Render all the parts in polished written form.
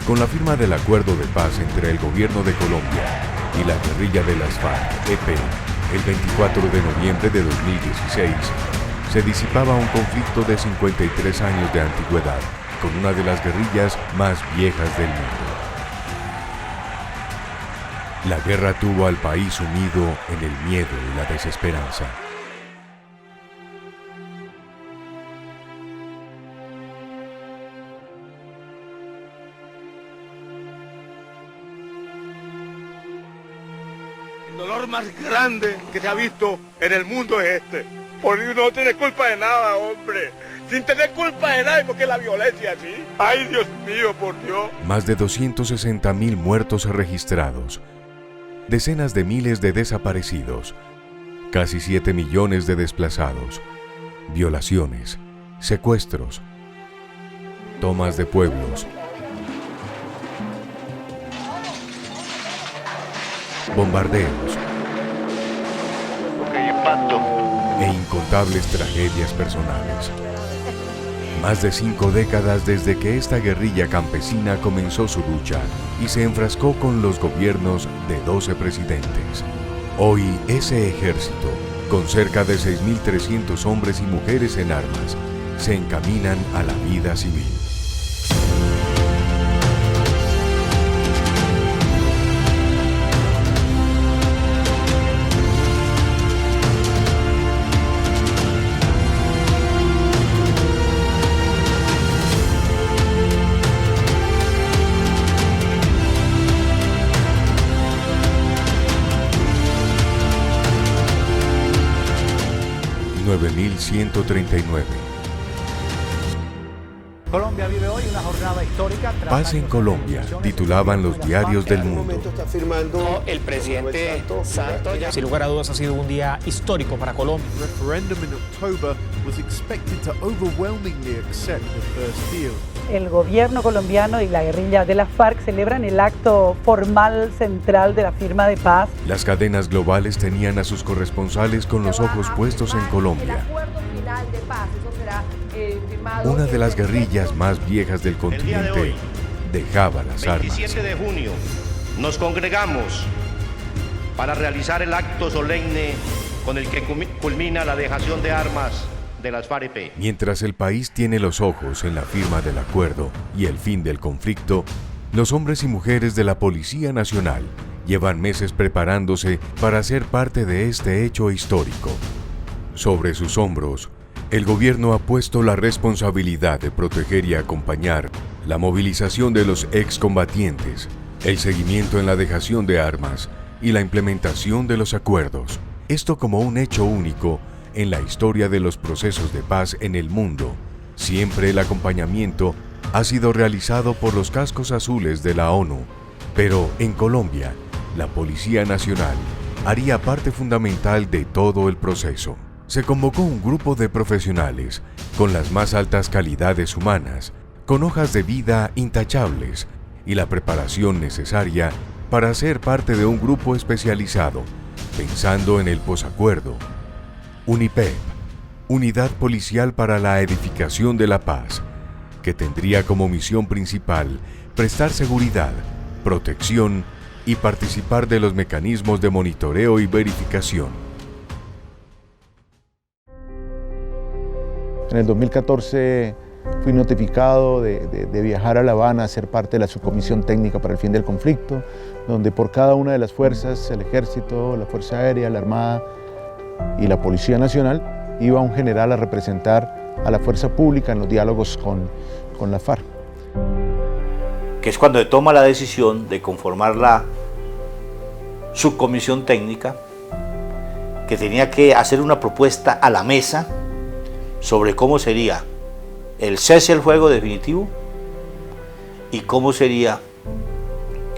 Con la firma del acuerdo de paz entre el gobierno de Colombia y la guerrilla de las FARC-EP, el 24 de noviembre de 2016, se disipaba un conflicto de 53 años de antigüedad, con una de las guerrillas más viejas del mundo. La guerra tuvo al país sumido en el miedo y la desesperanza. El dolor más grande que se ha visto en el mundo es este. Porque no tiene culpa de nada, hombre. Sin tener culpa de nada, porque la violencia así. ¡Ay, Dios mío, por Dios! Más de 260.000 muertos registrados, decenas de miles de desaparecidos, casi 7 millones de desplazados, violaciones, secuestros, tomas de pueblos, bombardeos e incontables tragedias personales. Más de 5 décadas desde que esta guerrilla campesina comenzó su lucha y se enfrascó con los gobiernos de 12 presidentes. Hoy ese ejército, con cerca de 6.300 hombres y mujeres en armas, se encaminan a la vida civil. Colombia vive hoy una jornada histórica. Paz en Colombia, titulaban los diarios del mundo. El presidente Santos, sin lugar a dudas, ha sido un día histórico para Colombia. El gobierno colombiano y la guerrilla de las FARC celebran el acto formal central de la firma de paz. Las cadenas globales tenían a sus corresponsales con los ojos puestos en Colombia. Una de las guerrillas más viejas del continente dejaba las armas. 27 de junio nos congregamos para realizar el acto solemne con el que culmina la dejación de armas de las FARC-EP. Mientras el país tiene los ojos en la firma del acuerdo y el fin del conflicto, los hombres y mujeres de la Policía Nacional llevan meses preparándose para ser parte de este hecho histórico. Sobre sus hombros, el gobierno ha puesto la responsabilidad de proteger y acompañar la movilización de los excombatientes, el seguimiento en la dejación de armas y la implementación de los acuerdos. Esto como un hecho único en la historia de los procesos de paz en el mundo. Siempre el acompañamiento ha sido realizado por los cascos azules de la ONU, pero en Colombia, la Policía Nacional haría parte fundamental de todo el proceso. Se convocó un grupo de profesionales con las más altas calidades humanas, con hojas de vida intachables y la preparación necesaria para ser parte de un grupo especializado, pensando en el posacuerdo. UNIPEP, Unidad Policial para la Edificación de la Paz, que tendría como misión principal prestar seguridad, protección y participar de los mecanismos de monitoreo y verificación. En el 2014 fui notificado de viajar a La Habana a ser parte de la subcomisión técnica para el fin del conflicto, donde por cada una de las fuerzas, el Ejército, la Fuerza Aérea, la Armada y la Policía Nacional, iba un general a representar a la fuerza pública en los diálogos con la FARC. Que es cuando se toma la decisión de conformar la subcomisión técnica, que tenía que hacer una propuesta a la mesa sobre cómo sería el cese del fuego definitivo y cómo sería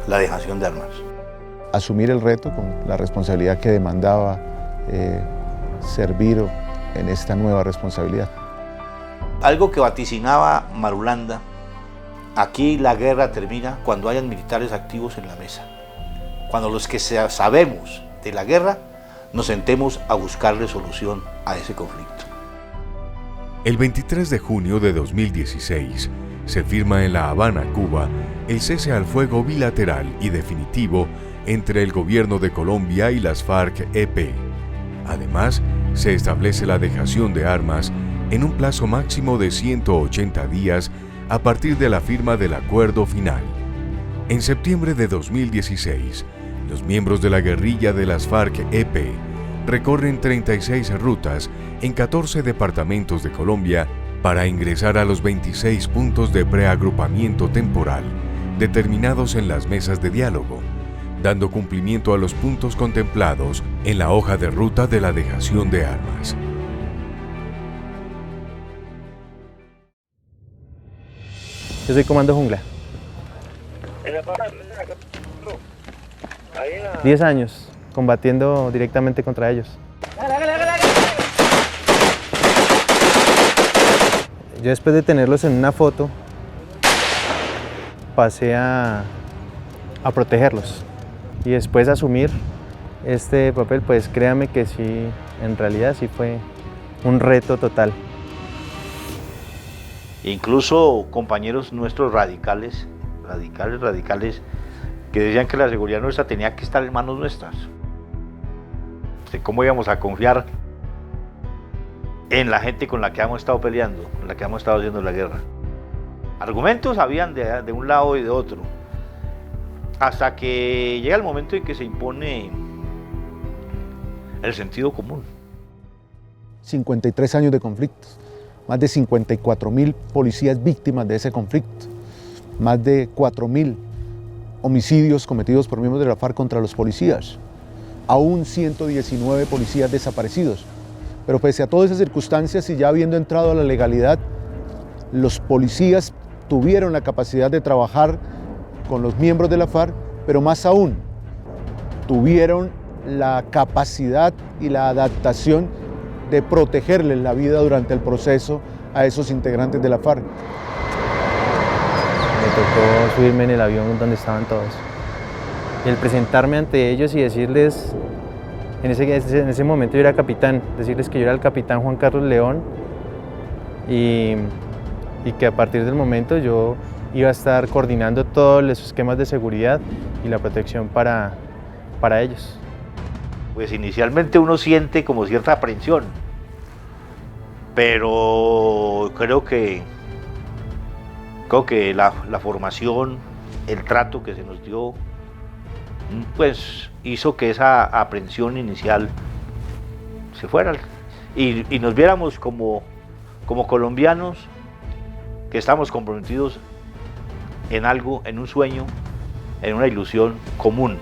la dejación de armas. Asumir el reto con la responsabilidad que demandaba servir en esta nueva responsabilidad. Algo que vaticinaba Marulanda: aquí la guerra termina cuando hayan militares activos en la mesa, cuando los que sabemos de la guerra nos sentemos a buscarle solución a ese conflicto. El 23 de junio de 2016 se firma en La Habana, Cuba, el cese al fuego bilateral y definitivo entre el gobierno de Colombia y las FARC-EP. Además, se establece la dejación de armas en un plazo máximo de 180 días a partir de la firma del acuerdo final. En septiembre de 2016, los miembros de la guerrilla de las FARC-EP recorren 36 rutas en 14 departamentos de Colombia para ingresar a los 26 puntos de preagrupamiento temporal determinados en las mesas de diálogo, dando cumplimiento a los puntos contemplados en la hoja de ruta de la dejación de armas. Yo soy Comando Jungla. 10 años combatiendo directamente contra ellos. Yo después de tenerlos en una foto, pasé a protegerlos. Y después de asumir este papel, pues créame que sí, en realidad sí fue un reto total. Incluso compañeros nuestros radicales, que decían que la seguridad nuestra tenía que estar en manos nuestras. ¿Cómo íbamos a confiar en la gente con la que hemos estado peleando, con la que hemos estado haciendo la guerra? Argumentos habían de un lado y de otro, hasta que llega el momento en que se impone el sentido común. 53 años de conflictos, más de 54.000 policías víctimas de ese conflicto, más de 4.000 homicidios cometidos por miembros de la FARC contra los policías, aún 119 policías desaparecidos. Pero pese a todas esas circunstancias y ya habiendo entrado a la legalidad, los policías tuvieron la capacidad de trabajar con los miembros de la FARC, pero más aún, tuvieron la capacidad y la adaptación de protegerles la vida durante el proceso a esos integrantes de la FARC. Me tocó subirme en el avión donde estaban todos. Y el presentarme ante ellos y decirles, en ese momento yo era capitán, decirles que yo era el capitán Juan Carlos León y que a partir del momento yo iba a estar coordinando todos los esquemas de seguridad y la protección para ellos. Pues inicialmente uno siente como cierta aprensión, pero creo que la formación, el trato que se nos dio, pues hizo que esa aprensión inicial se fuera y nos viéramos como colombianos que estamos comprometidos en algo, en un sueño, en una ilusión común.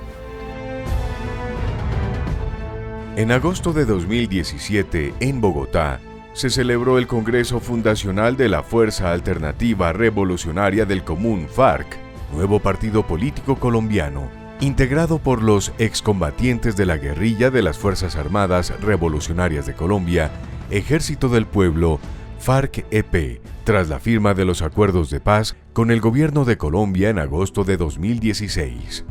En agosto de 2017, en Bogotá, se celebró el Congreso Fundacional de la Fuerza Alternativa Revolucionaria del Común FARC, nuevo partido político colombiano, integrado por los excombatientes de la guerrilla de las Fuerzas Armadas Revolucionarias de Colombia, Ejército del Pueblo, FARC-EP, tras la firma de los acuerdos de paz con el gobierno de Colombia en agosto de 2016.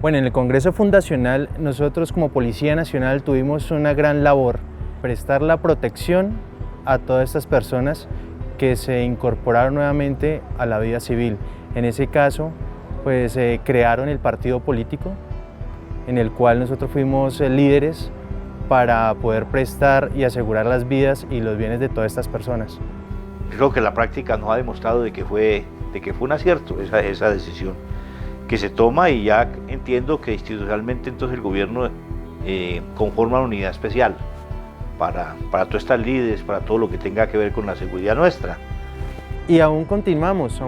Bueno, en el Congreso Fundacional nosotros como Policía Nacional tuvimos una gran labor, prestar la protección a todas estas personas que se incorporaron nuevamente a la vida civil. En ese caso, pues crearon el partido político en el cual nosotros fuimos líderes para poder prestar y asegurar las vidas y los bienes de todas estas personas. Creo que la práctica nos ha demostrado de que fue un acierto esa decisión que se toma, y ya entiendo que institucionalmente entonces el gobierno conforma una unidad especial para todas estas líderes, para todo lo que tenga que ver con la seguridad nuestra. Y aún continuamos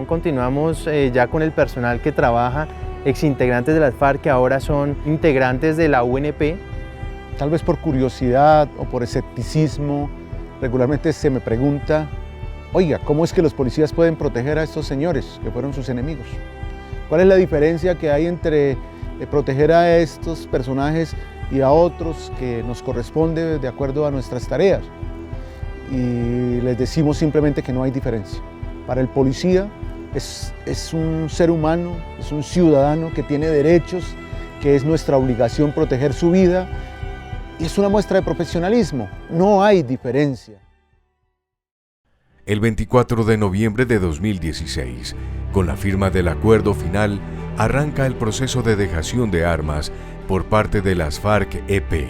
ya con el personal que trabaja, exintegrantes de las FARC que ahora son integrantes de la UNP. Tal vez por curiosidad o por escepticismo, regularmente se me pregunta, oiga, ¿cómo es que los policías pueden proteger a estos señores que fueron sus enemigos? ¿Cuál es la diferencia que hay entre proteger a estos personajes y a otros que nos corresponde de acuerdo a nuestras tareas? Y les decimos simplemente que no hay diferencia. Para el policía es un ser humano, es un ciudadano que tiene derechos, que es nuestra obligación proteger su vida, y es una muestra de profesionalismo. No hay diferencia. El 24 de noviembre de 2016, con la firma del acuerdo final, arranca el proceso de dejación de armas por parte de las FARC-EP.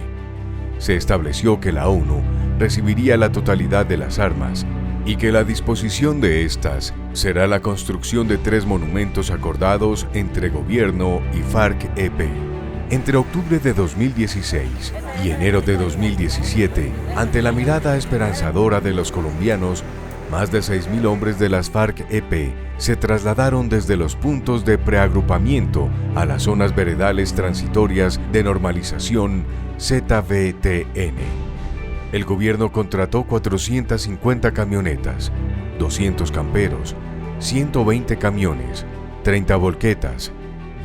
Se estableció que la ONU recibiría la totalidad de las armas y que la disposición de estas será la construcción de 3 monumentos acordados entre gobierno y FARC-EP. Entre octubre de 2016 y enero de 2017, ante la mirada esperanzadora de los colombianos, más de 6.000 hombres de las FARC-EP se trasladaron desde los puntos de preagrupamiento a las zonas veredales transitorias de normalización ZVTN. El gobierno contrató 450 camionetas, 200 camperos, 120 camiones, 30 volquetas,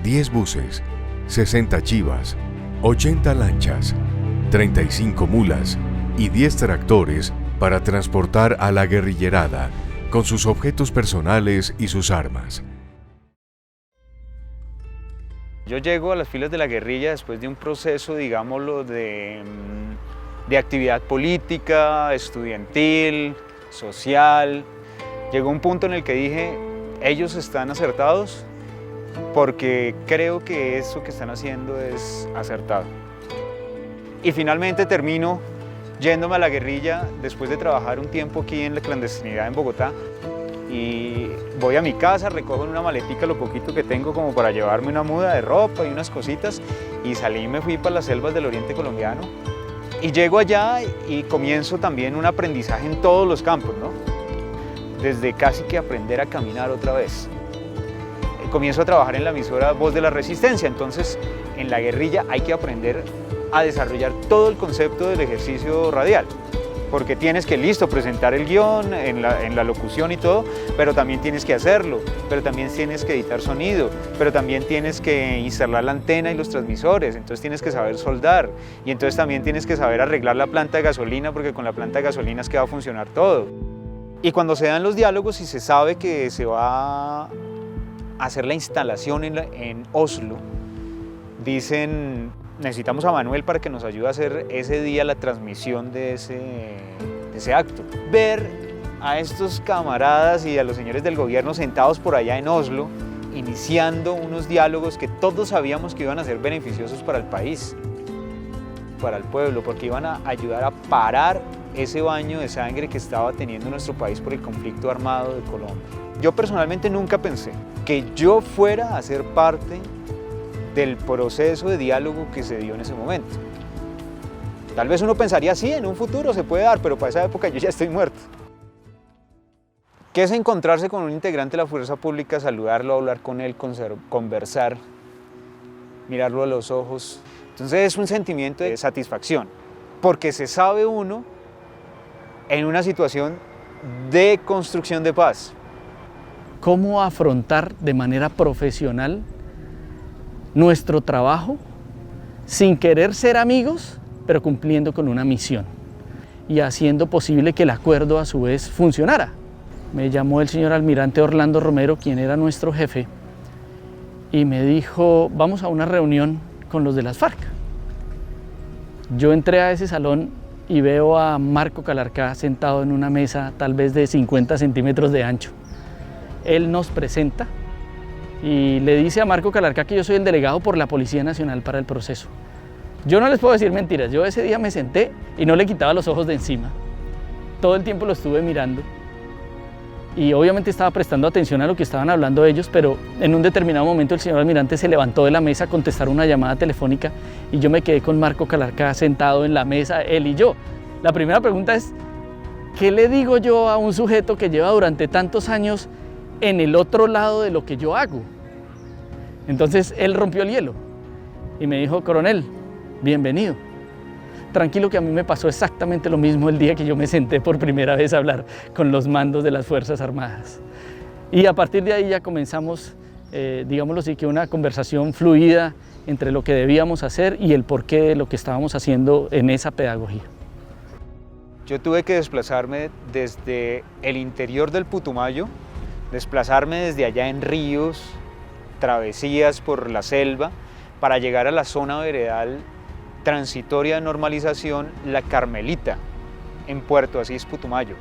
10 buses, 60 chivas, 80 lanchas, 35 mulas y 10 tractores para transportar a la guerrillerada con sus objetos personales y sus armas. Yo llego a las filas de la guerrilla después de un proceso, digámoslo, de actividad política, estudiantil, social. Llegó un punto en el que dije, ellos están acertados porque creo que eso que están haciendo es acertado. Y finalmente termino yéndome a la guerrilla después de trabajar un tiempo aquí en la clandestinidad en Bogotá. Y voy a mi casa, recojo en una maletica lo poquito que tengo como para llevarme una muda de ropa y unas cositas y salí y me fui para las selvas del oriente colombiano. Y llego allá y comienzo también un aprendizaje en todos los campos, ¿no? Desde casi que aprender a caminar otra vez. Comienzo a trabajar en la emisora Voz de la Resistencia, entonces en la guerrilla hay que aprender a desarrollar todo el concepto del ejercicio radial, porque tienes que, presentar el guión en la locución y todo, pero también tienes que hacerlo, pero también tienes que editar sonido, pero también tienes que instalar la antena y los transmisores, entonces tienes que saber soldar, y entonces también tienes que saber arreglar la planta de gasolina, porque con la planta de gasolina es que va a funcionar todo. Y cuando se dan los diálogos y se sabe que se va a hacer la instalación en Oslo, dicen, necesitamos a Manuel para que nos ayude a hacer ese día la transmisión de ese acto. Ver a estos camaradas y a los señores del gobierno sentados por allá en Oslo, iniciando unos diálogos que todos sabíamos que iban a ser beneficiosos para el país, para el pueblo, porque iban a ayudar a parar ese baño de sangre que estaba teniendo nuestro país por el conflicto armado de Colombia. Yo personalmente nunca pensé que yo fuera a ser parte del proceso de diálogo que se dio en ese momento. Tal vez uno pensaría, sí, en un futuro se puede dar, pero para esa época yo ya estoy muerto. ¿Qué es encontrarse con un integrante de la fuerza pública, saludarlo, hablar con él, conversar, mirarlo a los ojos? Entonces es un sentimiento de satisfacción, porque se sabe uno en una situación de construcción de paz. ¿Cómo afrontar de manera profesional nuestro trabajo sin querer ser amigos, pero cumpliendo con una misión y haciendo posible que el acuerdo a su vez funcionara? Me llamó el señor almirante Orlando Romero, quien era nuestro jefe, y me dijo, vamos a una reunión con los de las FARC. Yo entré a ese salón y veo a Marco Calarcá sentado en una mesa tal vez de 50 centímetros de ancho. Él nos presenta y le dice a Marco Calarcá que yo soy el delegado por la Policía Nacional para el proceso. Yo no les puedo decir mentiras, yo ese día me senté y no le quitaba los ojos de encima. Todo el tiempo lo estuve mirando y obviamente estaba prestando atención a lo que estaban hablando ellos, pero en un determinado momento el señor almirante se levantó de la mesa a contestar una llamada telefónica y yo me quedé con Marco Calarcá sentado en la mesa, él y yo. La primera pregunta es, ¿qué le digo yo a un sujeto que lleva durante tantos años en el otro lado de lo que yo hago? Entonces él rompió el hielo y me dijo, coronel, bienvenido. Tranquilo que a mí me pasó exactamente lo mismo el día que yo me senté por primera vez a hablar con los mandos de las Fuerzas Armadas. Y a partir de ahí ya comenzamos, digámoslo así, que una conversación fluida entre lo que debíamos hacer y el porqué de lo que estábamos haciendo en esa pedagogía. Yo tuve que desplazarme desde el interior del Putumayo, desplazarme desde allá en ríos, travesías por la selva, para llegar a la zona veredal transitoria de normalización, La Carmelita, en Puerto Asís, Putumayo.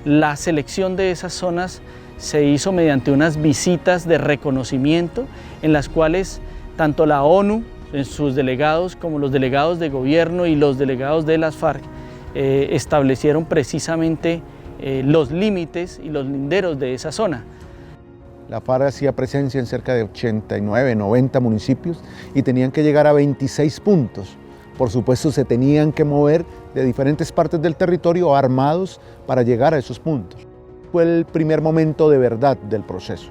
La selección de esas zonas se hizo mediante unas visitas de reconocimiento en las cuales tanto la ONU, en sus delegados, como los delegados de gobierno y los delegados de las FARC establecieron precisamente los límites y los linderos de esa zona. La FARC hacía presencia en cerca de 89, 90 municipios y tenían que llegar a 26 puntos. Por supuesto, se tenían que mover de diferentes partes del territorio armados para llegar a esos puntos. Fue el primer momento de verdad del proceso.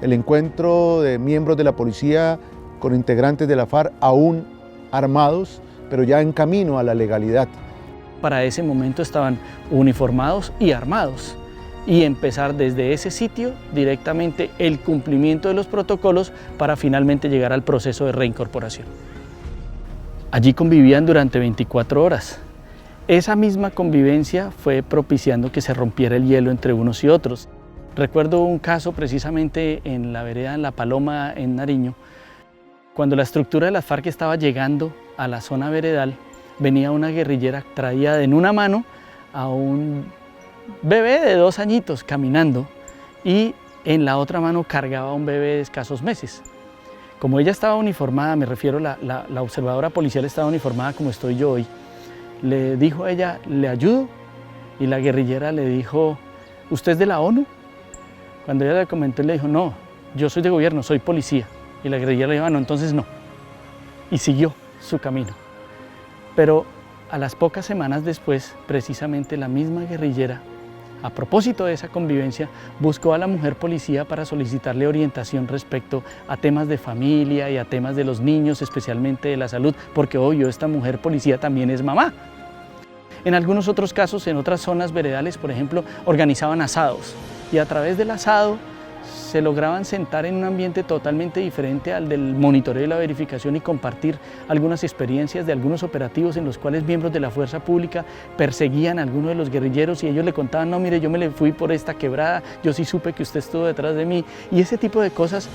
El encuentro de miembros de la policía con integrantes de la FARC aún armados, pero ya en camino a la legalidad. Para ese momento estaban uniformados y armados, y empezar desde ese sitio directamente el cumplimiento de los protocolos para finalmente llegar al proceso de reincorporación. Allí convivían durante 24 horas. Esa misma convivencia fue propiciando que se rompiera el hielo entre unos y otros. Recuerdo un caso precisamente en la vereda en La Paloma, en Nariño, cuando la estructura de las FARC estaba llegando a la zona veredal, venía una guerrillera, traía en una mano a un bebé de 2 añitos caminando y en la otra mano cargaba a un bebé de escasos meses. Como ella estaba uniformada, me refiero, la observadora policial estaba uniformada como estoy yo hoy, le dijo a ella, ¿le ayudo? Y la guerrillera le dijo, ¿usted es de la ONU? Cuando ella le comentó, le dijo, no, yo soy de gobierno, soy policía. Y la guerrillera le dijo, no, entonces no. Y siguió su camino. Pero a las pocas semanas después, precisamente la misma guerrillera, a propósito de esa convivencia, buscó a la mujer policía para solicitarle orientación respecto a temas de familia y a temas de los niños, especialmente de la salud, porque obvio, esta mujer policía también es mamá. En algunos otros casos, en otras zonas veredales, por ejemplo, organizaban asados y a través del asado se lograban sentar en un ambiente totalmente diferente al del monitoreo y la verificación y compartir algunas experiencias de algunos operativos en los cuales miembros de la fuerza pública perseguían a algunos de los guerrilleros y ellos le contaban, no, mire, yo me le fui por esta quebrada, yo sí supe que usted estuvo detrás de mí. Y ese tipo de cosas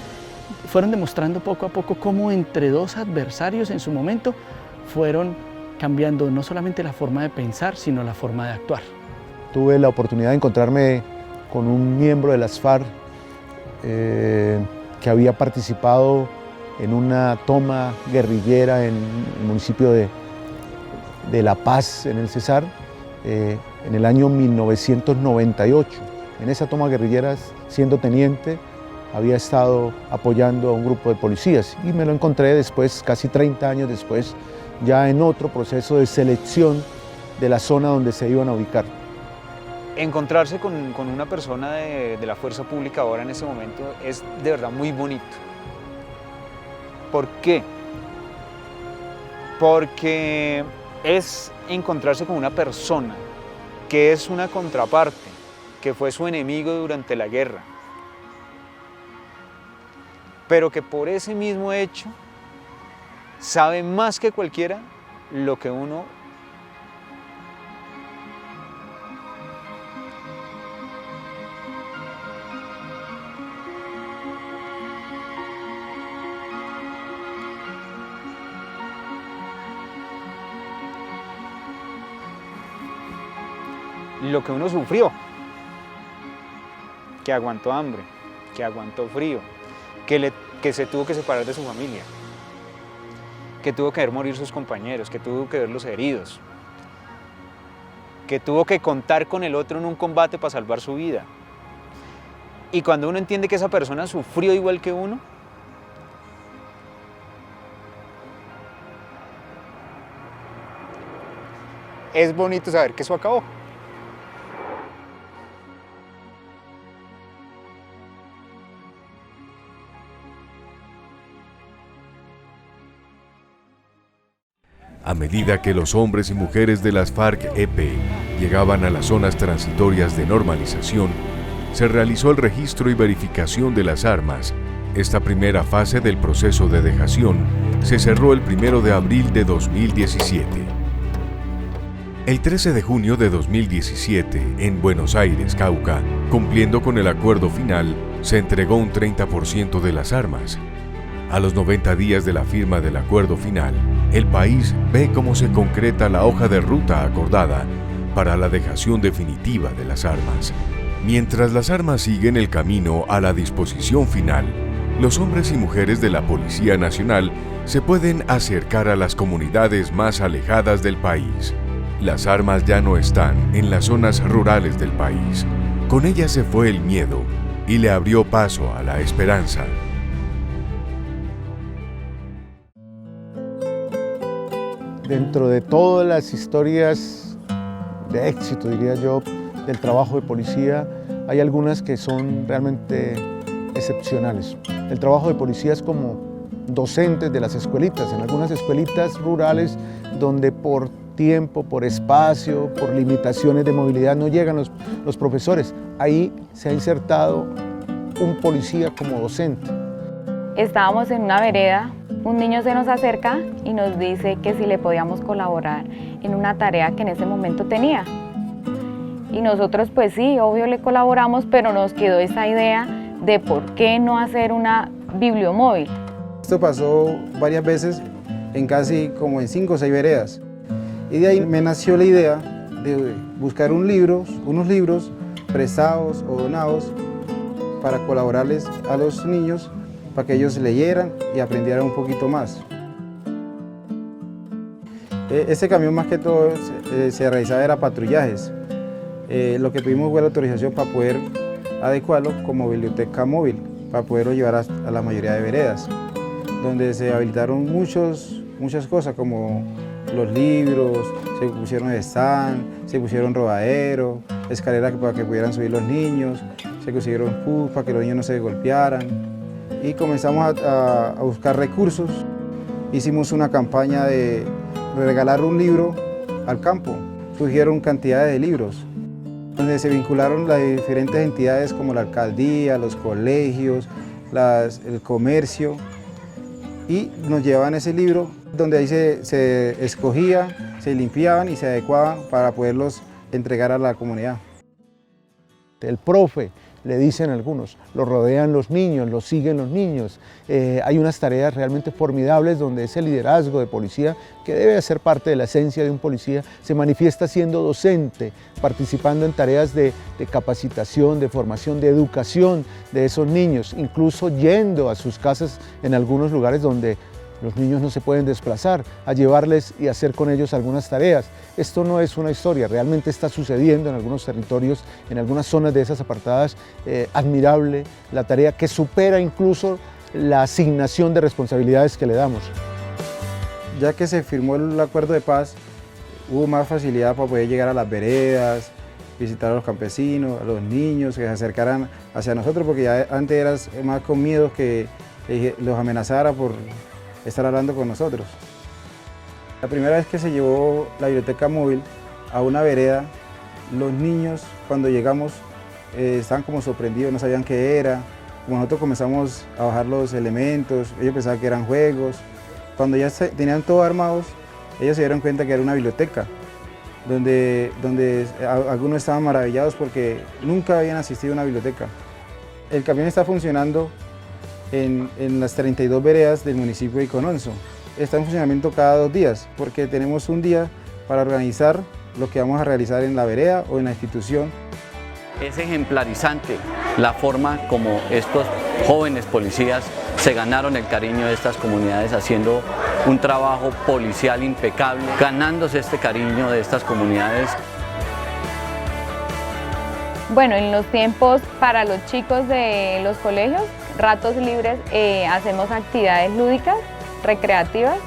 fueron demostrando poco a poco cómo entre dos adversarios en su momento fueron cambiando no solamente la forma de pensar, sino la forma de actuar. Tuve la oportunidad de encontrarme con un miembro de las FARC que había participado en una toma guerrillera en el municipio de La Paz, en el Cesar, en el año 1998. En esa toma guerrillera, siendo teniente, había estado apoyando a un grupo de policías y me lo encontré después, casi 30 años después, ya en otro proceso de selección de la zona donde se iban a ubicar. Encontrarse con una persona de la fuerza pública ahora en este momento es de verdad muy bonito. ¿Por qué? Porque es encontrarse con una persona que es una contraparte, que fue su enemigo durante la guerra, pero que por ese mismo hecho sabe más que cualquiera lo que uno sufrió, que aguantó hambre, que aguantó frío, que se tuvo que separar de su familia, que tuvo que ver morir sus compañeros, que tuvo que ver los heridos, que tuvo que contar con el otro en un combate para salvar su vida. Y cuando uno entiende que esa persona sufrió igual que uno, es bonito saber que eso acabó. A medida que los hombres y mujeres de las FARC-EP llegaban a las zonas transitorias de normalización, se realizó el registro y verificación de las armas. Esta primera fase del proceso de dejación se cerró el 1 de abril de 2017. El 13 de junio de 2017, en Buenos Aires, Cauca, cumpliendo con el acuerdo final, se entregó un 30% de las armas. A los 90 días de la firma del acuerdo final, el país ve cómo se concreta la hoja de ruta acordada para la dejación definitiva de las armas. Mientras las armas siguen el camino a la disposición final, los hombres y mujeres de la Policía Nacional se pueden acercar a las comunidades más alejadas del país. Las armas ya no están en las zonas rurales del país. Con ellas se fue el miedo y le abrió paso a la esperanza. Dentro de todas las historias de éxito, diría yo, del trabajo de policía, hay algunas que son realmente excepcionales. El trabajo de policías como docentes de las escuelitas, en algunas escuelitas rurales donde por tiempo, por espacio, por limitaciones de movilidad no llegan los profesores. Ahí se ha insertado un policía como docente. Estábamos en una vereda, un niño se nos acerca y nos dice que si le podíamos colaborar en una tarea que en ese momento tenía. Y nosotros pues sí, obvio le colaboramos, pero nos quedó esa idea de por qué no hacer una bibliomóvil. Esto pasó varias veces en casi como en 5 o 6 veredas. Y de ahí me nació la idea de buscar unos libros prestados o donados para colaborarles a los niños para que ellos leyeran y aprendieran un poquito más. Este camión más que todo se realizaba era patrullajes. Lo que pedimos fue la autorización para poder adecuarlo como biblioteca móvil, para poderlo llevar a la mayoría de veredas, donde se habilitaron muchas cosas como los libros, se pusieron stand, se pusieron rodadero, escaleras para que pudieran subir los niños, se pusieron puff para que los niños no se golpearan. Y comenzamos a buscar recursos. Hicimos una campaña de regalar un libro al campo. Surgieron cantidades de libros, donde se vincularon las diferentes entidades como la alcaldía, los colegios, el comercio, y nos llevaban ese libro, donde ahí se escogía, se limpiaban y se adecuaban para poderlos entregar a la comunidad. El profe, le dicen algunos, lo rodean los niños, lo siguen los niños. Hay unas tareas realmente formidables donde ese liderazgo de policía, que debe ser parte de la esencia de un policía, se manifiesta siendo docente, participando en tareas de capacitación, de formación, de educación de esos niños, incluso yendo a sus casas en algunos lugares donde los niños no se pueden desplazar, a llevarles y hacer con ellos algunas tareas. Esto no es una historia, realmente está sucediendo en algunos territorios, en algunas zonas de esas apartadas. Admirable la tarea que supera incluso la asignación de responsabilidades que le damos. Ya que se firmó el acuerdo de paz, hubo más facilidad para poder llegar a las veredas, visitar a los campesinos, a los niños, que se acercaran hacia nosotros, porque ya antes eras más con miedo que los amenazara por estar hablando con nosotros. La primera vez que se llevó la biblioteca móvil a una vereda, los niños cuando llegamos estaban como sorprendidos, no sabían qué era. Como nosotros comenzamos a bajar los elementos, ellos pensaban que eran juegos. Cuando ya tenían todo armados, ellos se dieron cuenta que era una biblioteca, donde algunos estaban maravillados porque nunca habían asistido a una biblioteca. El camión está funcionando en las 32 veredas del municipio de Icononso. Está en funcionamiento cada 2 días, porque tenemos un día para organizar lo que vamos a realizar en la vereda o en la institución. Es ejemplarizante la forma como estos jóvenes policías se ganaron el cariño de estas comunidades haciendo un trabajo policial impecable, ganándose este cariño de estas comunidades. Bueno, en los tiempos para los chicos de los colegios, ratos libres, hacemos actividades lúdicas, recreativas.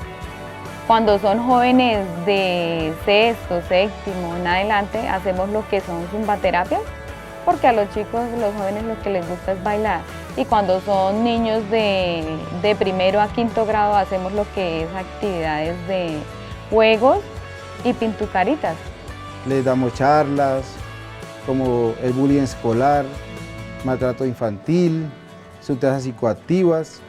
Cuando son jóvenes de sexto, séptimo en adelante, hacemos lo que son zumbaterapias, porque a los chicos, los jóvenes, lo que les gusta es bailar. Y cuando son niños de primero a quinto grado, hacemos lo que es actividades de juegos y pintucaritas. Les damos charlas, como el bullying escolar, maltrato infantil, sustancias psicoactivas,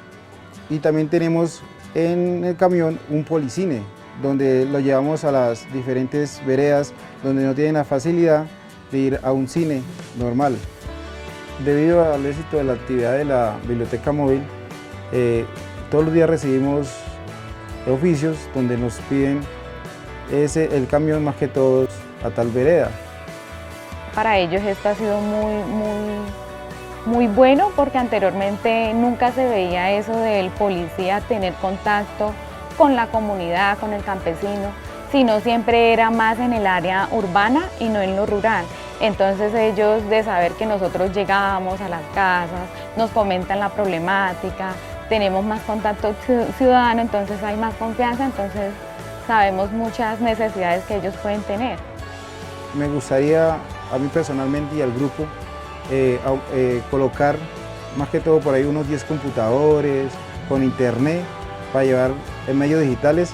y también tenemos en el camión un policine, donde lo llevamos a las diferentes veredas donde no tienen la facilidad de ir a un cine normal. Debido al éxito de la actividad de la biblioteca móvil, todos los días recibimos oficios donde nos piden el camión más que todo a tal vereda. Para ellos esto ha sido muy bueno porque anteriormente nunca se veía eso del policía tener contacto con la comunidad, con el campesino, sino siempre era más en el área urbana y no en lo rural. Entonces ellos, de saber que nosotros llegábamos a las casas, nos comentan la problemática, tenemos más contacto ciudadano, entonces hay más confianza, entonces sabemos muchas necesidades que ellos pueden tener. Me gustaría a mí personalmente y al grupo colocar más que todo por ahí unos 10 computadores con internet para llevar en medios digitales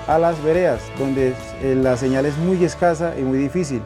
a las veredas, donde la señal es muy escasa y muy difícil.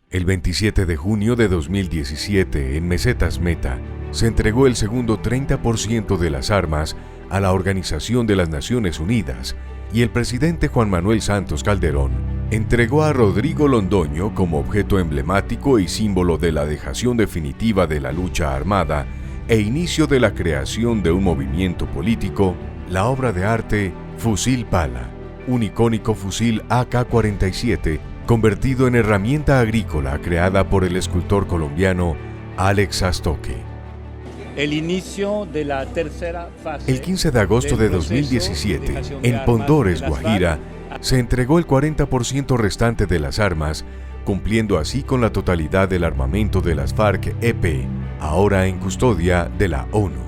El 27 de junio de 2017, en Mesetas Meta, se entregó el segundo 30% de las armas a la Organización de las Naciones Unidas y el presidente Juan Manuel Santos Calderón entregó a Rodrigo Londoño, como objeto emblemático y símbolo de la dejación definitiva de la lucha armada e inicio de la creación de un movimiento político, la obra de arte Fusil Pala, un icónico fusil AK-47 convertido en herramienta agrícola creada por el escultor colombiano Alex Astoque. El inicio de la tercera fase. El 15 de agosto de 2017, en Pondores, Guajira, se entregó el 40% restante de las armas, cumpliendo así con la totalidad del armamento de las FARC-EP, ahora en custodia de la ONU.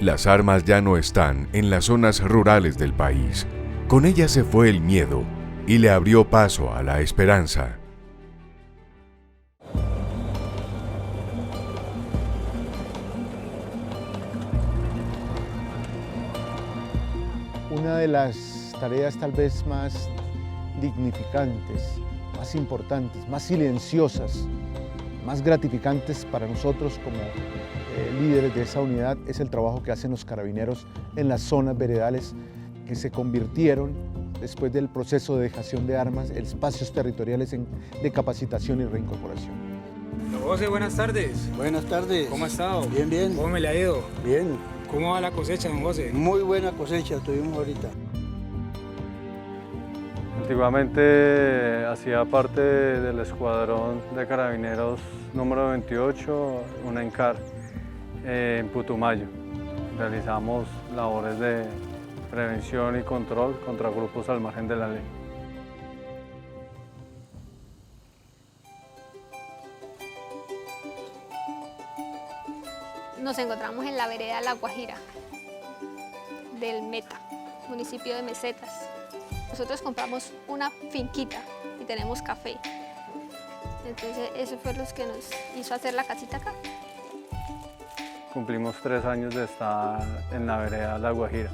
Las armas ya no están en las zonas rurales del país. Con ellas se fue el miedo y le abrió paso a la esperanza. Una de las tareas tal vez más dignificantes, más importantes, más silenciosas, más gratificantes para nosotros como líderes de esa unidad es el trabajo que hacen los carabineros en las zonas veredales que se convirtieron, después del proceso de dejación de armas, en espacios territoriales de capacitación y reincorporación. Don José, buenas tardes. Buenas tardes. ¿Cómo ha estado? Bien, bien. ¿Cómo me le ha ido? Bien. ¿Cómo va la cosecha, don José? Muy buena cosecha tuvimos ahorita. Antiguamente hacía parte del escuadrón de carabineros número 28, un ENCAR, en Putumayo. Realizamos labores de prevención y control contra grupos al margen de la ley. Nos encontramos en la vereda La Guajira del Meta, municipio de Mesetas. Nosotros compramos una finquita y tenemos café. Entonces eso fue lo que nos hizo hacer la casita acá. Cumplimos 3 años de estar en la vereda La Guajira.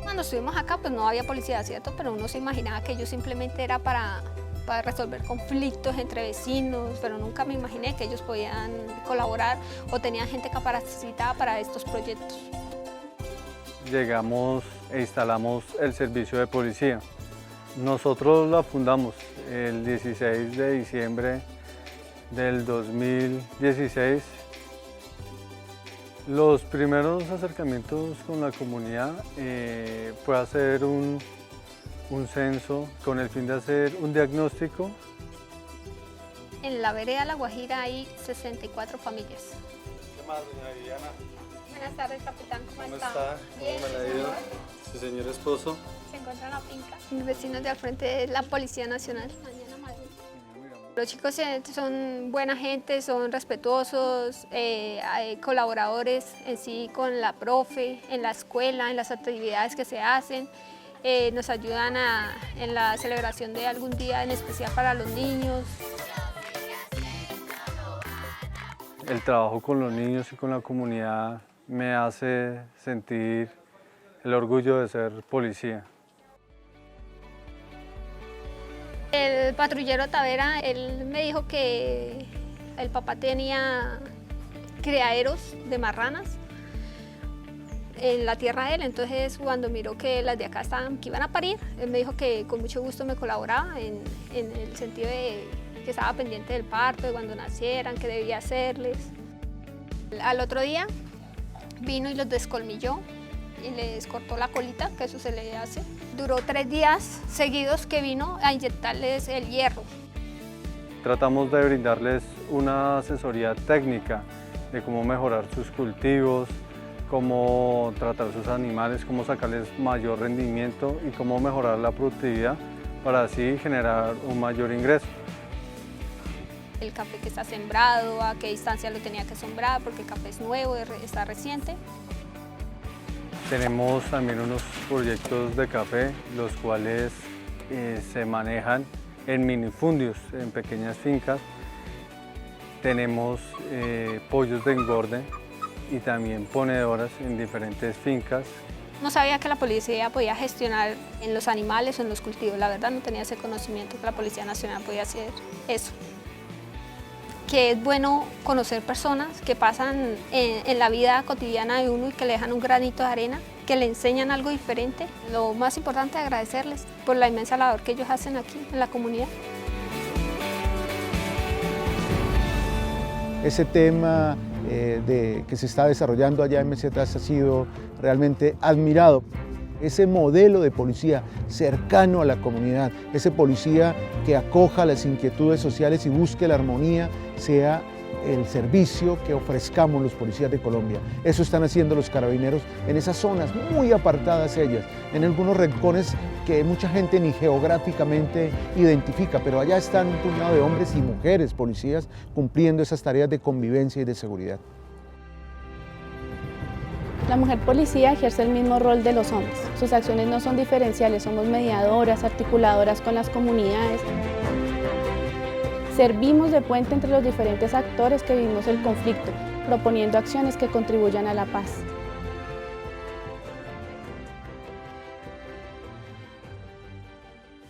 Cuando estuvimos acá pues no había policía, ¿cierto? Pero uno se imaginaba que ellos simplemente era para resolver conflictos entre vecinos, pero nunca me imaginé que ellos podían colaborar o tenían gente capacitada para estos proyectos. Llegamos e instalamos el servicio de policía. Nosotros la fundamos el 16 de diciembre del 2016. Los primeros acercamientos con la comunidad fue hacer un censo con el fin de hacer un diagnóstico. En la vereda La Guajira hay 64 familias. ¿Qué más, doña Viviana? Buenas tardes, capitán. ¿Cómo está? Bien, ¿Cómo me la ha ido? Su señor esposo. Se encuentra en la finca. Mis vecinos de al frente de la Policía Nacional. Los chicos son buena gente, son respetuosos, colaboradores en sí con la profe, en la escuela, en las actividades que se hacen. Nos ayudan en la celebración de algún día en especial para los niños. El trabajo con los niños y con la comunidad me hace sentir el orgullo de ser policía. El patrullero Tavera, él me dijo que el papá tenía criaderos de marranas en la tierra de él, entonces cuando miró que las de acá que iban a parir, él me dijo que con mucho gusto me colaboraba en el sentido de que estaba pendiente del parto, de cuando nacieran, qué debía hacerles. Al otro día vino y los descolmilló y les cortó la colita, que eso se le hace. Duró 3 días seguidos que vino a inyectarles el hierro. Tratamos de brindarles una asesoría técnica de cómo mejorar sus cultivos, cómo tratar sus animales, cómo sacarles mayor rendimiento y cómo mejorar la productividad para así generar un mayor ingreso. El café que está sembrado, a qué distancia lo tenía que sembrar, porque el café es nuevo, está reciente. Tenemos también unos proyectos de café, los cuales se manejan en minifundios, en pequeñas fincas. Tenemos pollos de engorde y también ponedoras en diferentes fincas. No sabía que la policía podía gestionar en los animales o en los cultivos, la verdad no tenía ese conocimiento que la Policía Nacional podía hacer eso. Que es bueno conocer personas que pasan en la vida cotidiana de uno y que le dejan un granito de arena, que le enseñan algo diferente. Lo más importante es agradecerles por la inmensa labor que ellos hacen aquí en la comunidad. Ese tema que se está desarrollando allá en Mesetas ha sido realmente admirado. Ese modelo de policía cercano a la comunidad, ese policía que acoja las inquietudes sociales y busque la armonía, sea el servicio que ofrezcamos los policías de Colombia. Eso están haciendo los carabineros en esas zonas muy apartadas ellas, en algunos rincones que mucha gente ni geográficamente identifica, pero allá están un puñado de hombres y mujeres policías cumpliendo esas tareas de convivencia y de seguridad. La mujer policía ejerce el mismo rol de los hombres. Sus acciones no son diferenciales, somos mediadoras, articuladoras con las comunidades. Servimos de puente entre los diferentes actores que vivimos el conflicto, proponiendo acciones que contribuyan a la paz.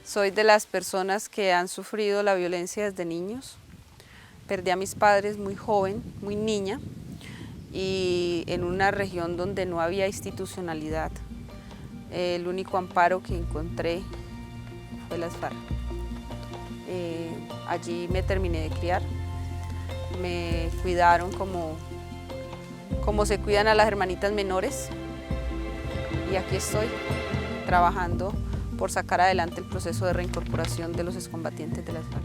Soy de las personas que han sufrido la violencia desde niños. Perdí a mis padres muy joven, muy niña, y en una región donde no había institucionalidad. El único amparo que encontré fue las FARC. Allí me terminé de criar, me cuidaron como se cuidan a las hermanitas menores, y aquí estoy trabajando por sacar adelante el proceso de reincorporación de los excombatientes de las FARC.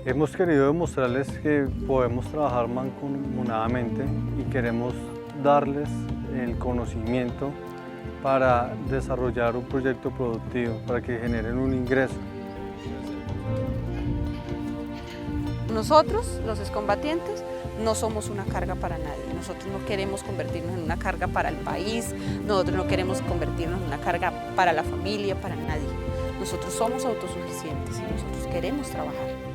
Hemos querido demostrarles que podemos trabajar mancomunadamente y queremos darles el conocimiento para desarrollar un proyecto productivo, para que generen un ingreso. Nosotros, los excombatientes, no somos una carga para nadie. Nosotros no queremos convertirnos en una carga para el país, nosotros no queremos convertirnos en una carga para la familia, para nadie. Nosotros somos autosuficientes y nosotros queremos trabajar.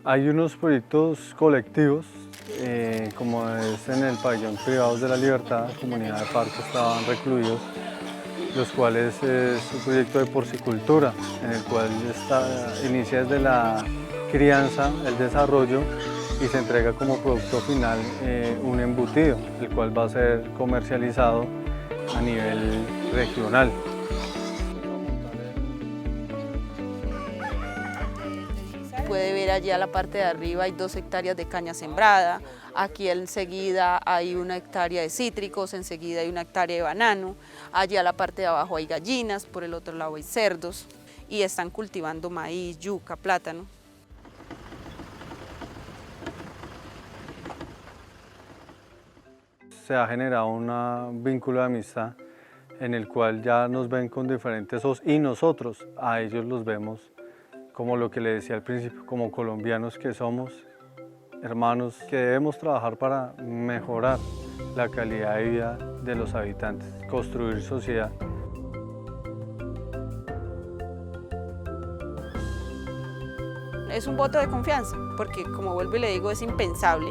Hay unos proyectos colectivos, como es en el pabellón Privados de la Libertad, comunidad de FARC que estaban recluidos, los cuales es un proyecto de porcicultura, en el cual inicia desde la crianza, el desarrollo, y se entrega como producto final un embutido, el cual va a ser comercializado a nivel regional. Puede ver allí a la parte de arriba hay 2 hectáreas de caña sembrada, aquí enseguida hay 1 hectárea de cítricos, enseguida hay 1 hectárea de banano, allí a la parte de abajo hay gallinas, por el otro lado hay cerdos y están cultivando maíz, yuca, plátano. Se ha generado un vínculo de amistad en el cual ya nos ven con diferentes ojos y nosotros a ellos los vemos como lo que le decía al principio, como colombianos que somos, hermanos que debemos trabajar para mejorar la calidad de vida de los habitantes, construir sociedad. Es un voto de confianza, porque como vuelvo y le digo, es impensable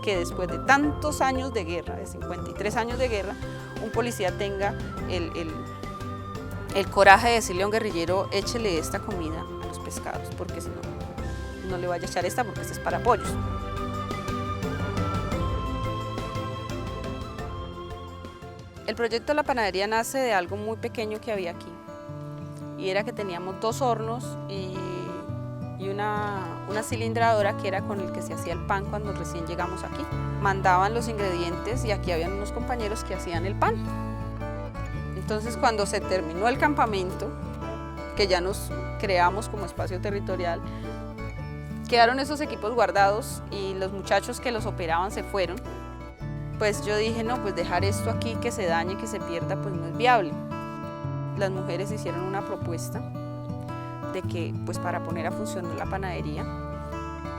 que después de tantos años de guerra, de 53 años de guerra, un policía tenga el coraje de decirle a un guerrillero, échele esta comida a los pescados, porque si no, no le vaya a echar esta porque esta es para pollos. El proyecto de la panadería nace de algo muy pequeño que había aquí, y era que teníamos 2 hornos y y una cilindradora que era con el que se hacía el pan cuando recién llegamos aquí. Mandaban los ingredientes y aquí habían unos compañeros que hacían el pan. Entonces cuando se terminó el campamento, que ya nos creamos como espacio territorial, quedaron esos equipos guardados y los muchachos que los operaban se fueron. Pues yo dije, no, pues dejar esto aquí que se dañe, que se pierda, pues no es viable. Las mujeres hicieron una propuesta de que, pues para poner a funcionar la panadería,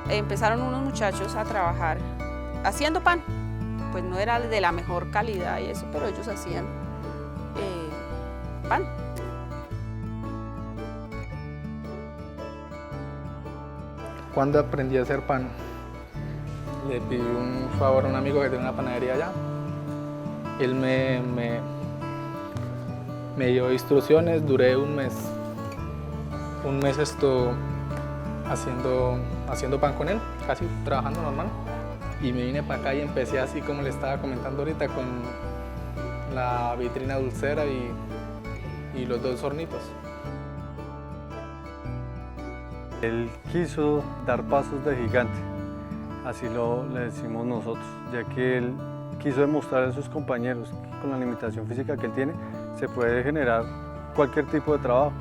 empezaron unos muchachos a trabajar haciendo pan. Pues no era de la mejor calidad y eso, pero ellos hacían pan. Cuando aprendí a hacer pan, le pedí un favor a un amigo que tiene una panadería allá. Él me dio instrucciones, duré un mes haciendo pan con él, casi trabajando normal. Y me vine para acá y empecé así como le estaba comentando ahorita, con la vitrina dulcera y los 2 hornitos. Él quiso dar pasos de gigante, así le decimos nosotros, ya que él quiso demostrar a sus compañeros que con la limitación física que él tiene se puede generar cualquier tipo de trabajo.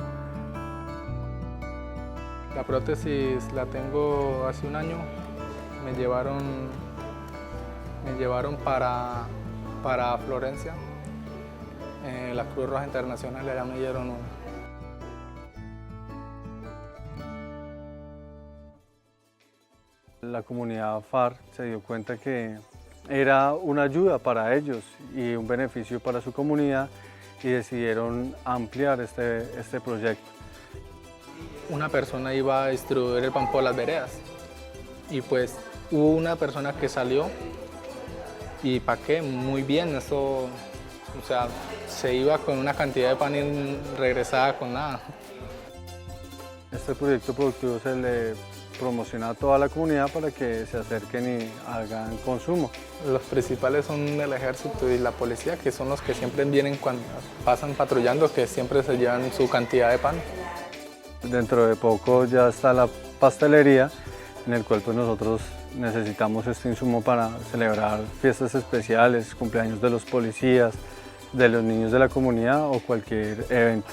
La prótesis la tengo hace un año, me llevaron para Florencia, la Cruz Roja Internacional, allá me dieron una. La comunidad FARC se dio cuenta que era una ayuda para ellos y un beneficio para su comunidad y decidieron ampliar este proyecto. Una persona iba a distribuir el pan por las veredas y pues hubo una persona que salió y ¿para qué? Muy bien, eso, o sea, se iba con una cantidad de pan y regresaba con nada. Este proyecto productivo se le promociona a toda la comunidad para que se acerquen y hagan consumo. Los principales son el ejército y la policía, que son los que siempre vienen cuando pasan patrullando, que siempre se llevan su cantidad de pan. Dentro de poco ya está la pastelería, en el cual pues nosotros necesitamos este insumo para celebrar fiestas especiales, cumpleaños de los policías, de los niños de la comunidad o cualquier evento.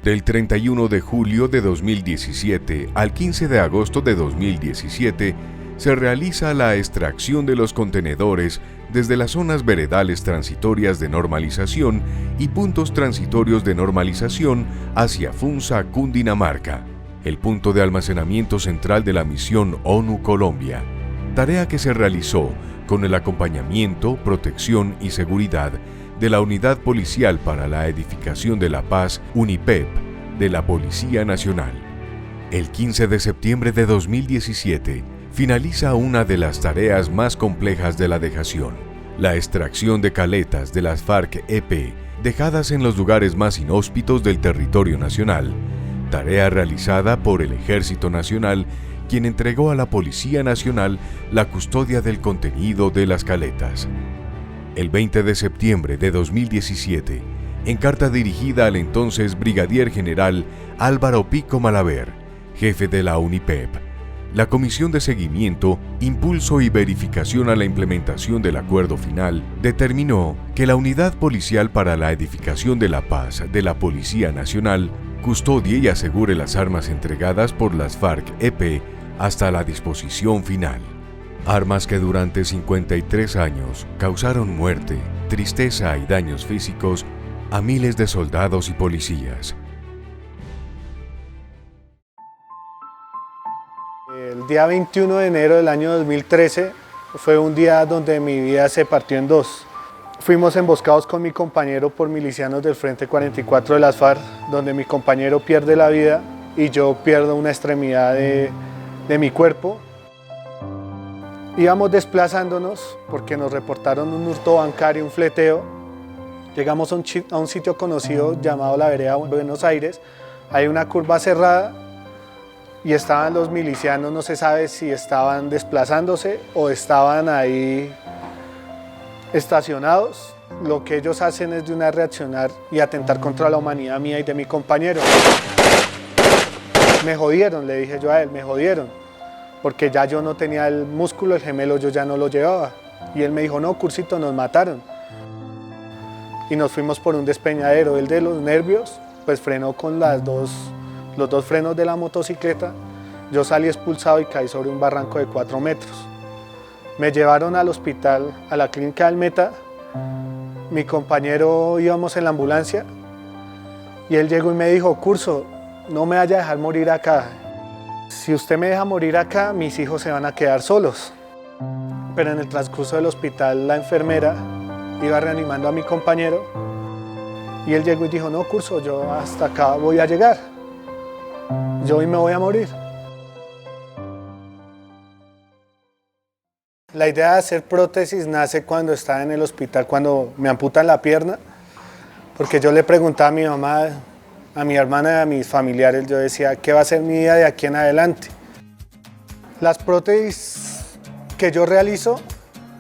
Del 31 de julio de 2017 al 15 de agosto de 2017 se realiza la extracción de los contenedores desde las zonas veredales transitorias de normalización y puntos transitorios de normalización hacia Funza, Cundinamarca, el punto de almacenamiento central de la misión ONU Colombia, tarea que se realizó con el acompañamiento, protección y seguridad de la Unidad Policial para la Edificación de la Paz, UNIPEP, de la Policía Nacional. El 15 de septiembre de 2017 finaliza una de las tareas más complejas de la dejación, la extracción de caletas de las FARC-EP dejadas en los lugares más inhóspitos del territorio nacional, tarea realizada por el Ejército Nacional, quien entregó a la Policía Nacional la custodia del contenido de las caletas. El 20 de septiembre de 2017, en carta dirigida al entonces Brigadier General Álvaro Pico Malaver, jefe de la UNIPEP, la Comisión de Seguimiento, Impulso y Verificación a la Implementación del Acuerdo Final determinó que la Unidad Policial para la Edificación de la Paz de la Policía Nacional custodie y asegure las armas entregadas por las FARC-EP hasta la disposición final. Armas que durante 53 años causaron muerte, tristeza y daños físicos a miles de soldados y policías. El día 21 de enero del año 2013 fue un día donde mi vida se partió en dos. Fuimos emboscados con mi compañero por milicianos del Frente 44 de las FARC, donde mi compañero pierde la vida y yo pierdo una extremidad de mi cuerpo. Íbamos desplazándonos porque nos reportaron un hurto bancario, un fleteo. Llegamos a un sitio conocido llamado la Vereda Buenos Aires. Hay una curva cerrada y estaban los milicianos, no se sabe si estaban desplazándose o estaban ahí estacionados, lo que ellos hacen es de una reaccionar y atentar contra la humanidad mía y de mi compañero. Me jodieron, le dije yo a él, me jodieron, porque ya yo no tenía el músculo, el gemelo yo ya no lo llevaba. Y él me dijo, no, Cursito, nos mataron. Y nos fuimos por un despeñadero. Él de los nervios, pues frenó con los dos frenos de la motocicleta. Yo salí expulsado y caí sobre un barranco de 4 metros. Me llevaron al hospital, a la clínica del Meta. Mi compañero íbamos en la ambulancia y él llegó y me dijo, Curso, no me vaya a dejar morir acá. Si usted me deja morir acá, mis hijos se van a quedar solos. Pero en el transcurso del hospital, la enfermera iba reanimando a mi compañero y él llegó y dijo, no, Curso, yo hasta acá voy a llegar. Yo hoy me voy a morir. La idea de hacer prótesis nace cuando estaba en el hospital, cuando me amputan la pierna, porque yo le preguntaba a mi mamá, a mi hermana y a mis familiares, yo decía, ¿qué va a ser mi vida de aquí en adelante? Las prótesis que yo realizo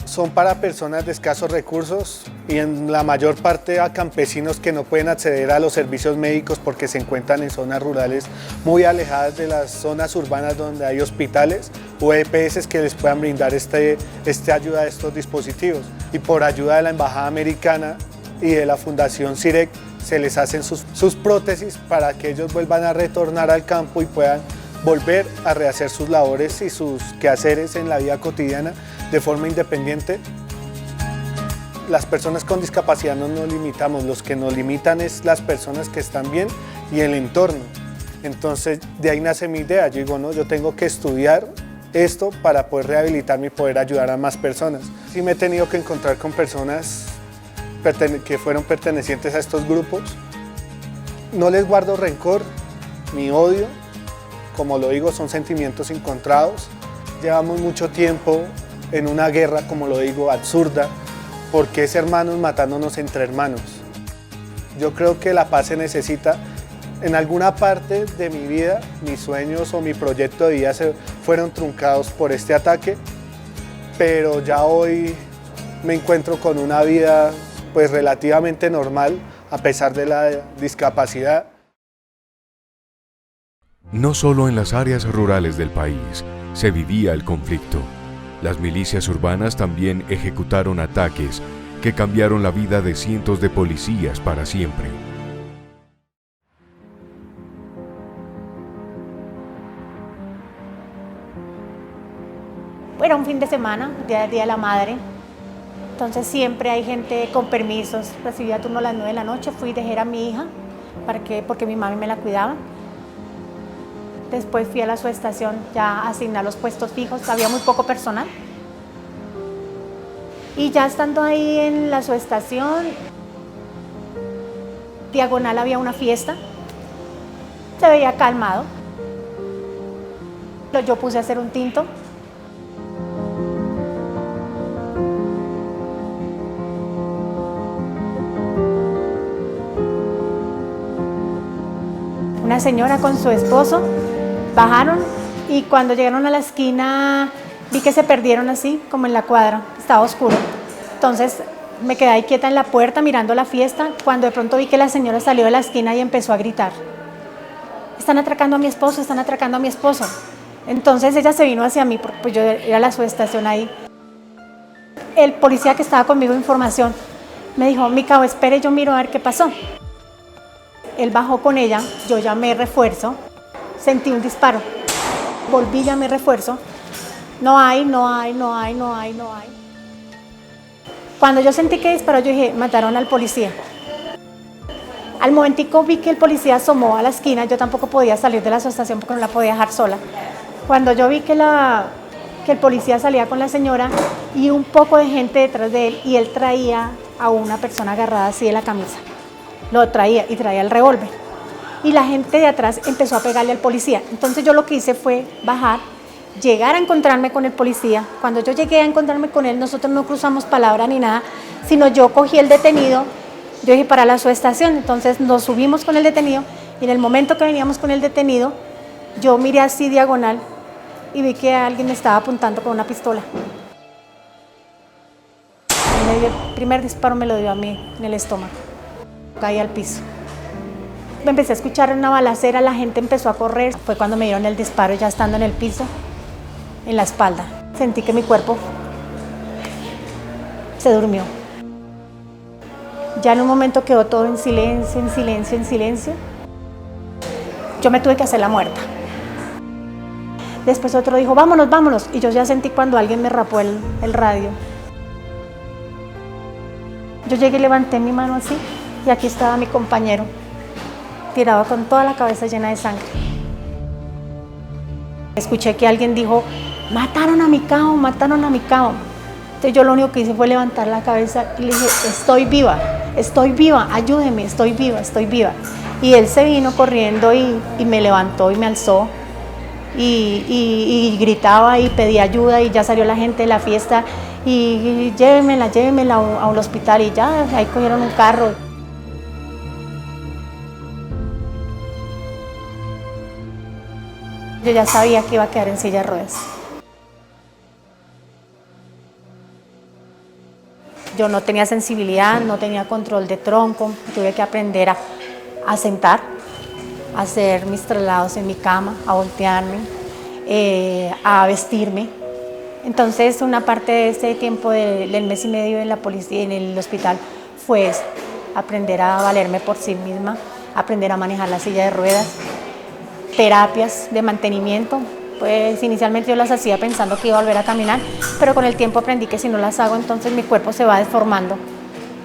son para personas de escasos recursos y en la mayor parte a campesinos que no pueden acceder a los servicios médicos porque se encuentran en zonas rurales muy alejadas de las zonas urbanas donde hay hospitales o EPS que les puedan brindar ayuda a estos dispositivos. Y por ayuda de la Embajada Americana y de la Fundación CIREC se les hacen sus prótesis para que ellos vuelvan a retornar al campo y puedan volver a rehacer sus labores y sus quehaceres en la vida cotidiana de forma independiente. Las personas con discapacidad no nos limitamos, los que nos limitan es las personas que están bien y el entorno. Entonces de ahí nace mi idea, yo digo, no, yo tengo que estudiar esto para poder rehabilitarme y poder ayudar a más personas. Sí me he tenido que encontrar con personas que fueron pertenecientes a estos grupos. No les guardo rencor ni odio, como lo digo, son sentimientos encontrados. Llevamos mucho tiempo en una guerra, como lo digo, absurda, porque es hermanos matándonos entre hermanos. Yo creo que la paz se necesita. En alguna parte de mi vida, mis sueños o mi proyecto de vida fueron truncados por este ataque, pero ya hoy me encuentro con una vida pues relativamente normal a pesar de la discapacidad. No solo en las áreas rurales del país se vivía el conflicto. Las milicias urbanas también ejecutaron ataques que cambiaron la vida de cientos de policías para siempre. Era un fin de semana, Día de la Madre, entonces siempre hay gente con permisos. Recibía turno a las 9 de la noche, fui y dejé a mi hija porque mi mami me la cuidaba. Después fui a la subestación ya a asignar los puestos fijos, había muy poco personal. Y ya estando ahí en la subestación, diagonal había una fiesta, se veía calmado. Yo puse a hacer un tinto. Una señora con su esposo bajaron y cuando llegaron a la esquina vi que se perdieron así, como en la cuadra, estaba oscuro. Entonces me quedé ahí quieta en la puerta mirando la fiesta, cuando de pronto vi que la señora salió de la esquina y empezó a gritar. Están atracando a mi esposo, están atracando a mi esposo. Entonces ella se vino hacia mí, porque pues yo era la subestación ahí. El policía que estaba conmigo de información me dijo, Micao, espere, yo miro a ver qué pasó. Él bajó con ella, yo llamé refuerzo, sentí un disparo, volví, llamé refuerzo, no hay. Cuando yo sentí que disparó, yo dije, mataron al policía. Al momentico vi que el policía asomó a la esquina, yo tampoco podía salir de la asociación porque no la podía dejar sola. Cuando yo vi que el policía salía con la señora y un poco de gente detrás de él, y él traía a una persona agarrada así de la camisa. Lo traía y traía el revólver. Y la gente de atrás empezó a pegarle al policía. Entonces yo lo que hice fue bajar, llegar a encontrarme con el policía. Cuando yo llegué a encontrarme con él, nosotros no cruzamos palabra ni nada, sino yo cogí el detenido, yo dije para la subestación, entonces nos subimos con el detenido y en el momento que veníamos con el detenido, yo miré así diagonal y vi que alguien me estaba apuntando con una pistola. Y me el primer disparo me lo dio a mí en el estómago. Caí al piso. Me empecé a escuchar una balacera, la gente empezó a correr. Fue cuando me dieron el disparo ya estando en el piso, en la espalda. Sentí que mi cuerpo se durmió. Ya en un momento quedó todo en silencio, en silencio, en silencio. Yo me tuve que hacer la muerta. Después otro dijo, vámonos, vámonos. Y yo ya sentí cuando alguien me rapó el radio. Yo llegué y levanté mi mano así y aquí estaba mi compañero, tirado con toda la cabeza llena de sangre. Escuché que alguien dijo, mataron a mi cabo, mataron a mi cabo. Entonces yo lo único que hice fue levantar la cabeza y le dije, estoy viva, ayúdeme, estoy viva, estoy viva. Y él se vino corriendo y me levantó y me alzó y gritaba y pedía ayuda y ya salió la gente de la fiesta y llévenmela a un hospital y ya, ahí cogieron un carro. Yo ya sabía que iba a quedar en silla de ruedas. Yo no tenía sensibilidad, no tenía control de tronco, tuve que aprender a sentar, a hacer mis traslados en mi cama, a voltearme, a vestirme. Entonces una parte de este tiempo del mes y medio en la policía, en el hospital, fue aprender a valerme por sí misma, aprender a manejar la silla de ruedas, terapias de mantenimiento. Pues inicialmente yo las hacía pensando que iba a volver a caminar, pero con el tiempo aprendí que si no las hago, entonces mi cuerpo se va deformando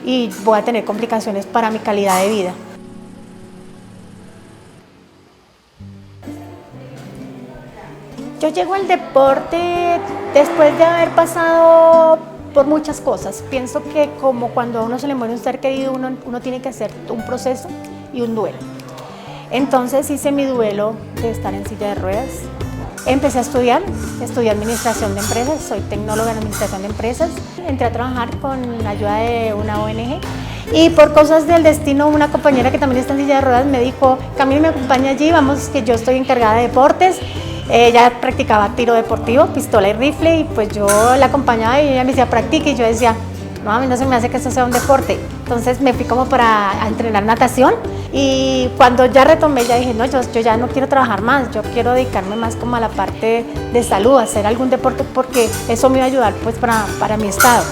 y voy a tener complicaciones para mi calidad de vida. Yo llego al deporte después de haber pasado por muchas cosas. Pienso que como cuando a uno se le muere un ser querido, uno tiene que hacer un proceso y un duelo. Entonces hice mi duelo de estar en silla de ruedas. Empecé a estudiar, estudié administración de empresas, soy tecnóloga en administración de empresas. Entré a trabajar con la ayuda de una ONG y por cosas del destino una compañera que también está en silla de ruedas me dijo, Camila, me acompaña allí, vamos, que yo estoy encargada de deportes. Ella practicaba tiro deportivo, pistola y rifle y pues yo la acompañaba y ella me decía practique y yo decía, no, a mí no se me hace que eso sea un deporte. Entonces me fui como a entrenar natación y cuando ya retomé ya dije, no, yo ya no quiero trabajar más, yo quiero dedicarme más como a la parte de salud, hacer algún deporte porque eso me iba a ayudar pues para mi estado.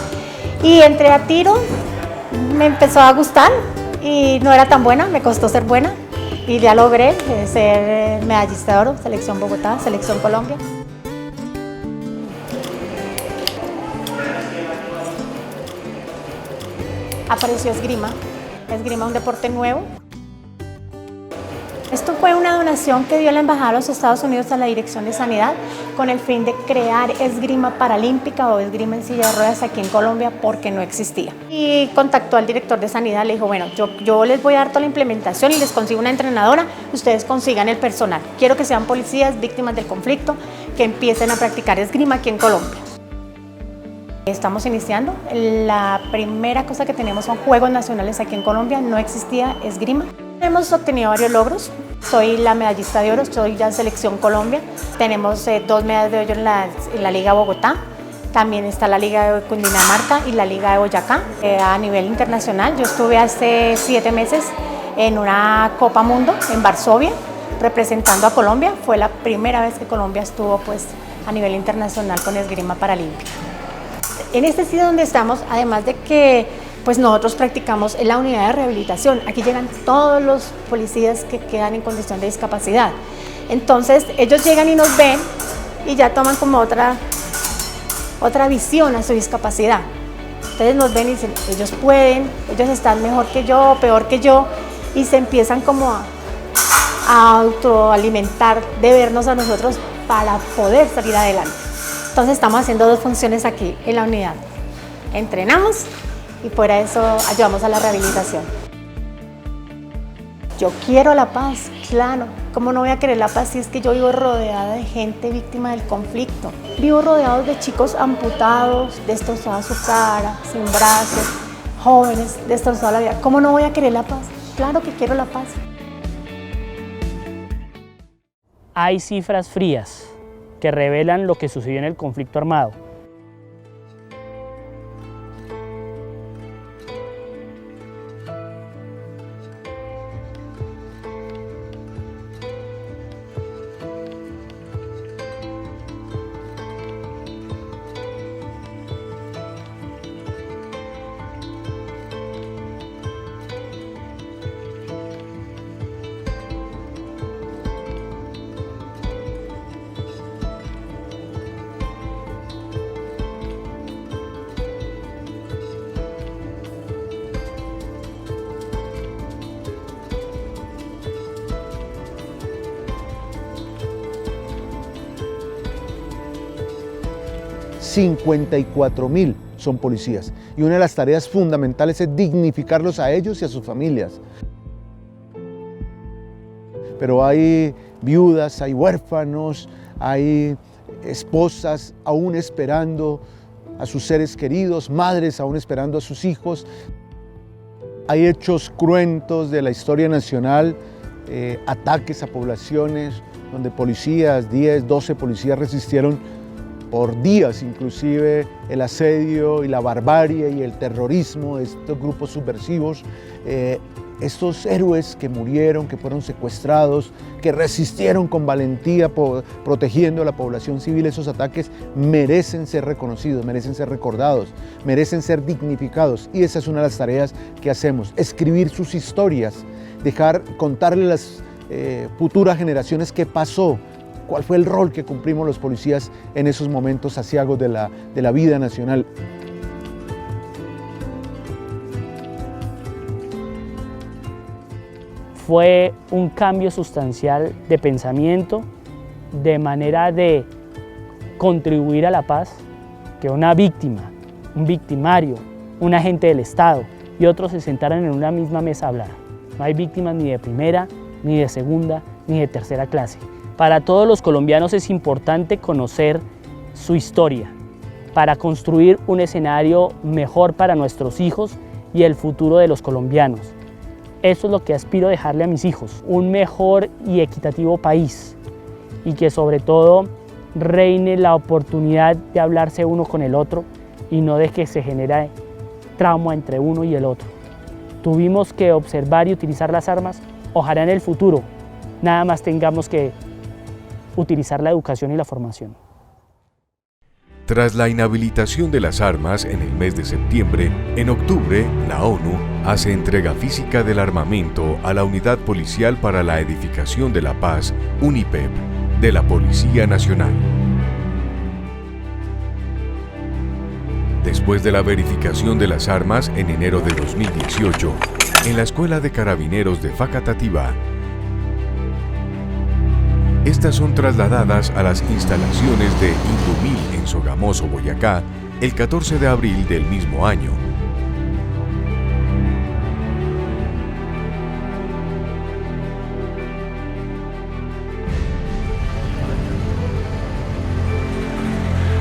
Y entré a tiro, me empezó a gustar y no era tan buena, me costó ser buena y ya logré ser medallista de oro, Selección Bogotá, Selección Colombia. Apareció esgrima, un deporte nuevo. Esto fue una donación que dio la Embajada de los Estados Unidos a la Dirección de Sanidad con el fin de crear esgrima paralímpica o esgrima en silla de ruedas aquí en Colombia porque no existía. Y contactó al director de Sanidad, le dijo, bueno, yo les voy a dar toda la implementación y les consigo una entrenadora, ustedes consigan el personal. Quiero que sean policías, víctimas del conflicto, que empiecen a practicar esgrima aquí en Colombia. Estamos iniciando. La primera cosa que tenemos son Juegos Nacionales aquí en Colombia, no existía esgrima. Hemos obtenido varios logros, soy la medallista de oro, soy ya Selección Colombia. Tenemos 2 medallas de oro en la Liga Bogotá, también está la Liga de Cundinamarca y la Liga de Boyacá. A nivel internacional, yo estuve hace 7 meses en una Copa Mundo en Varsovia, representando a Colombia. Fue la primera vez que Colombia estuvo pues, a nivel internacional con esgrima paralímpica. En este sitio donde estamos, además de que pues nosotros practicamos en la unidad de rehabilitación, aquí llegan todos los policías que quedan en condición de discapacidad. Entonces ellos llegan y nos ven y ya toman como otra visión a su discapacidad. Entonces nos ven y dicen, ellos pueden, ellos están mejor que yo, peor que yo, y se empiezan como a autoalimentar de vernos a nosotros para poder salir adelante. Entonces estamos haciendo 2 funciones aquí en la unidad. Entrenamos y fuera de eso ayudamos a la rehabilitación. Yo quiero la paz, claro. ¿Cómo no voy a querer la paz si es que yo vivo rodeada de gente víctima del conflicto? Vivo rodeado de chicos amputados, destrozada su cara, sin brazos, jóvenes, destrozada la vida. ¿Cómo no voy a querer la paz? Claro que quiero la paz. Hay cifras frías que revelan lo que sucedió en el conflicto armado. 54.000 son policías. Y una de las tareas fundamentales es dignificarlos a ellos y a sus familias. Pero hay viudas, hay huérfanos, hay esposas aún esperando a sus seres queridos, madres aún esperando a sus hijos. Hay hechos cruentos de la historia nacional, ataques a poblaciones donde policías, 10, 12 policías resistieron por días inclusive el asedio y la barbarie y el terrorismo de estos grupos subversivos. Estos héroes que murieron, que fueron secuestrados, que resistieron con valentía protegiendo a la población civil, esos ataques merecen ser reconocidos, merecen ser recordados, merecen ser dignificados. Y esa es una de las tareas que hacemos, escribir sus historias, contarle a las futuras generaciones qué pasó, cuál fue el rol que cumplimos los policías en esos momentos aciagos de la vida nacional. Fue un cambio sustancial de pensamiento, de manera de contribuir a la paz, que una víctima, un victimario, un agente del Estado y otros se sentaran en una misma mesa a hablar. No hay víctimas ni de primera, ni de segunda, ni de tercera clase. Para todos los colombianos es importante conocer su historia, para construir un escenario mejor para nuestros hijos y el futuro de los colombianos. Eso es lo que aspiro a dejarle a mis hijos, un mejor y equitativo país, y que sobre todo reine la oportunidad de hablarse uno con el otro y no de que se genere trauma entre uno y el otro. Tuvimos que observar y utilizar las armas, ojalá en el futuro nada más tengamos que utilizar la educación y la formación. Tras la inhabilitación de las armas en el mes de septiembre, en octubre, la ONU hace entrega física del armamento a la Unidad Policial para la Edificación de la Paz, UNIPEP, de la Policía Nacional. Después de la verificación de las armas en enero de 2018, en la Escuela de Carabineros de Facatativá, estas son trasladadas a las instalaciones de Indumil en Sogamoso, Boyacá, el 14 de abril del mismo año.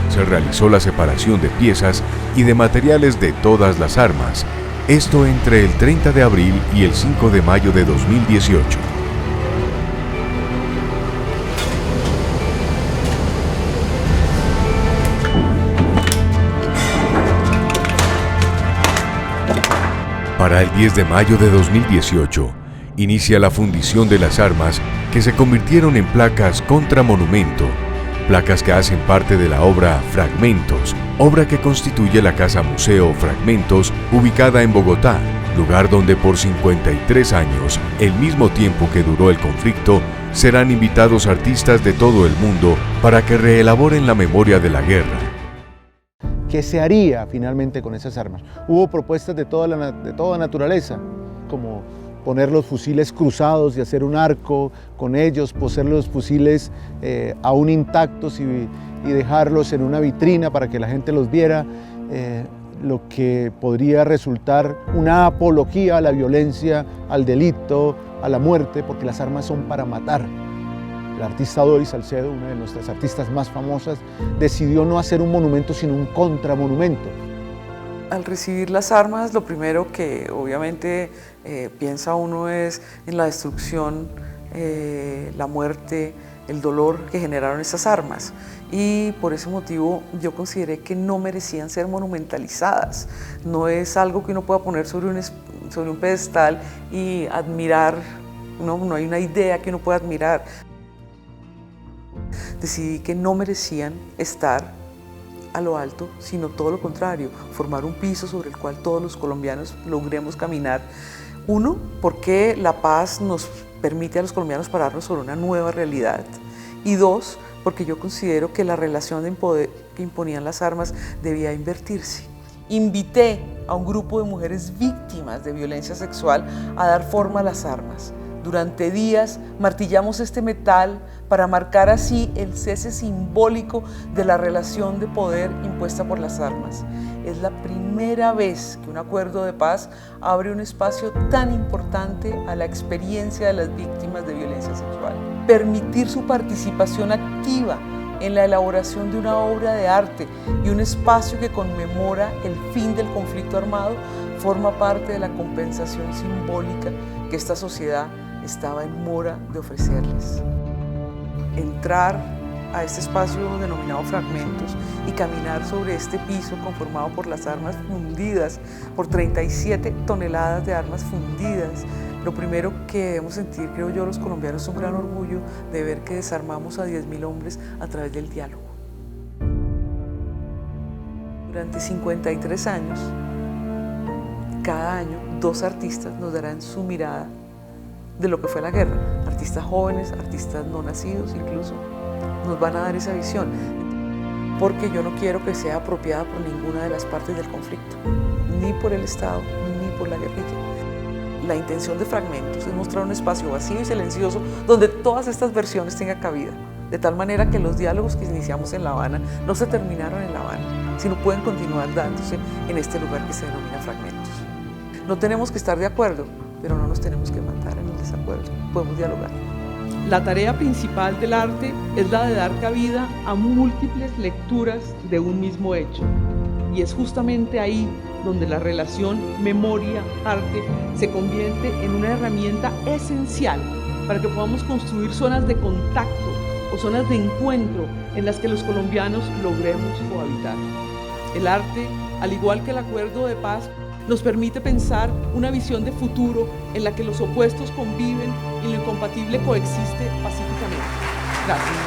Se realizó la separación de piezas y de materiales de todas las armas, esto entre el 30 de abril y el 5 de mayo de 2018. Para el 10 de mayo de 2018, inicia la fundición de las armas que se convirtieron en placas contra monumento, placas que hacen parte de la obra Fragmentos, obra que constituye la Casa Museo Fragmentos, ubicada en Bogotá, lugar donde por 53 años, el mismo tiempo que duró el conflicto, serán invitados artistas de todo el mundo para que reelaboren la memoria de la guerra. ¿Qué se haría finalmente con esas armas? Hubo propuestas de toda naturaleza, como poner los fusiles cruzados y hacer un arco con ellos, poner los fusiles aún intactos y dejarlos en una vitrina para que la gente los viera, lo que podría resultar una apología a la violencia, al delito, a la muerte, porque las armas son para matar. El artista Doris Salcedo, una de nuestras artistas más famosas, decidió no hacer un monumento, sino un contramonumento. Al recibir las armas, lo primero que obviamente piensa uno es en la destrucción, la muerte, el dolor que generaron esas armas. Y por ese motivo yo consideré que no merecían ser monumentalizadas. No es algo que uno pueda poner sobre un pedestal y admirar, no hay una idea que uno pueda admirar. Decidí que no merecían estar a lo alto, sino todo lo contrario, formar un piso sobre el cual todos los colombianos logremos caminar. Uno, porque la paz nos permite a los colombianos pararnos sobre una nueva realidad. Y dos, porque yo considero que la relación de poder que imponían las armas debía invertirse. Invité a un grupo de mujeres víctimas de violencia sexual a dar forma a las armas. Durante días martillamos este metal para marcar así el cese simbólico de la relación de poder impuesta por las armas. Es la primera vez que un acuerdo de paz abre un espacio tan importante a la experiencia de las víctimas de violencia sexual. Permitir su participación activa en la elaboración de una obra de arte y un espacio que conmemora el fin del conflicto armado forma parte de la compensación simbólica que esta sociedad estaba en mora de ofrecerles. Entrar a este espacio denominado Fragmentos y caminar sobre este piso conformado por las armas fundidas, por 37 toneladas de armas fundidas. Lo primero que debemos sentir, creo yo, los colombianos, es un gran orgullo de ver que desarmamos a 10.000 hombres a través del diálogo. Durante 53 años, cada año, 2 artistas nos darán su mirada de lo que fue la guerra. Artistas jóvenes, artistas no nacidos incluso, nos van a dar esa visión. Porque yo no quiero que sea apropiada por ninguna de las partes del conflicto, ni por el Estado, ni por la guerrilla. La intención de Fragmentos es mostrar un espacio vacío y silencioso donde todas estas versiones tengan cabida, de tal manera que los diálogos que iniciamos en La Habana no se terminaron en La Habana, sino pueden continuar dándose en este lugar que se denomina Fragmentos. No tenemos que estar de acuerdo, pero no nos tenemos que matar en el desacuerdo, podemos dialogar. La tarea principal del arte es la de dar cabida a múltiples lecturas de un mismo hecho. Y es justamente ahí donde la relación memoria-arte se convierte en una herramienta esencial para que podamos construir zonas de contacto o zonas de encuentro en las que los colombianos logremos cohabitar. El arte, al igual que el acuerdo de paz, nos permite pensar una visión de futuro en la que los opuestos conviven y lo incompatible coexiste pacíficamente. Gracias.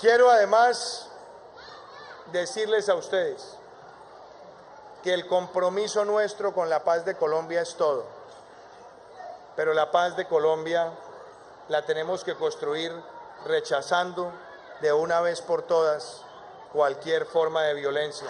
Quiero además decirles a ustedes que el compromiso nuestro con la paz de Colombia es todo, pero la paz de Colombia la tenemos que construir rechazando de una vez por todas cualquier forma de violencia.